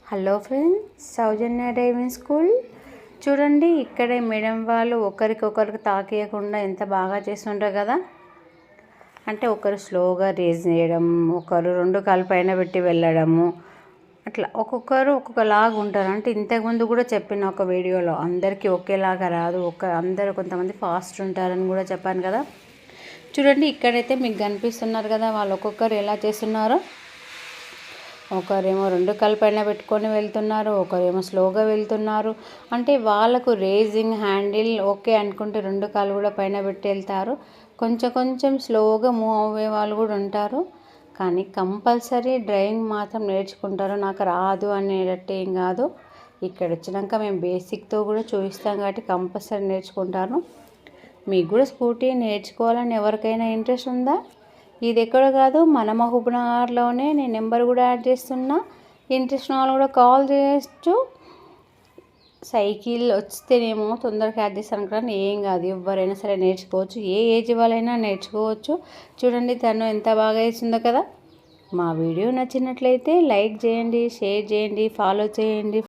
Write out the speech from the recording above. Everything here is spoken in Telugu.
హలో ఫ్రెండ్స్, సౌజన్య డ్రైవింగ్ స్కూల్ చూడండి. ఇక్కడే మేడం వాళ్ళు ఒకరికొకరికి తాకియకుండా ఎంత బాగా చేస్తుంటారు కదా. అంటే ఒకరు స్లోగా రేజ్ చేయడం, ఒకరు రెండు కాళ్ళు పైన పెట్టి వెళ్ళడము, అట్లా ఒక్కొక్కరు ఒక్కొక్కలాగా ఉంటారు. అంటే ఇంతకుముందు కూడా చెప్పిన ఒక వీడియోలో అందరికీ ఒకేలాగా రాదు, అందరూ కొంతమంది ఫాస్ట్ ఉంటారని కూడా చెప్పాను కదా. చూడండి, ఇక్కడైతే మీకు కనిపిస్తున్నారు కదా వాళ్ళు ఒక్కొక్కరు ఎలా చేస్తున్నారో. ఒకరేమో రెండు కాళ్ళు పైన పెట్టుకొని వెళ్తున్నారు, ఒకరేమో స్లోగా వెళ్తున్నారు. అంటే వాళ్ళకు రేజింగ్ హ్యాండిల్ ఓకే అనుకుంటే రెండు కాళ్ళు కూడా పైన పెట్టి వెళ్తారు. కొంచెం కొంచెం స్లోగా మూవ్ అయ్యే వాళ్ళు కూడా ఉంటారు. కానీ కంపల్సరీ డ్రైవింగ్ మాత్రం నేర్చుకుంటారు. నాకు రాదు అనేటట్టు ఏం కాదు. ఇక్కడ వచ్చినాక మేము బేసిక్తో కూడా చూపిస్తాం కాబట్టి కంపల్సరీ నేర్చుకుంటాను. మీకు కూడా స్కూటీ నేర్చుకోవాలని ఎవరికైనా ఇంట్రెస్ట్ ఉందా? ఇది ఎక్కడ కాదు, మన మహబూబ్నగర్లోనే. నేను నెంబర్ కూడా యాడ్ చేస్తున్నా. ఇంట్రెస్ట్ ఉన్న వాళ్ళు కూడా కాల్ చేయొచ్చు. సైకిల్ వస్తేనేమో తొందరగా యాడ్ చేస్తాను కానీ ఏం కాదు, ఎవరైనా సరే నేర్చుకోవచ్చు. ఏ ఏజ్ వాళ్ళైనా నేర్చుకోవచ్చు. చూడండి తను ఎంత బాగా వేస్తుందో కదా. మా వీడియో నచ్చినట్లయితే లైక్ చేయండి, షేర్ చేయండి, ఫాలో చేయండి.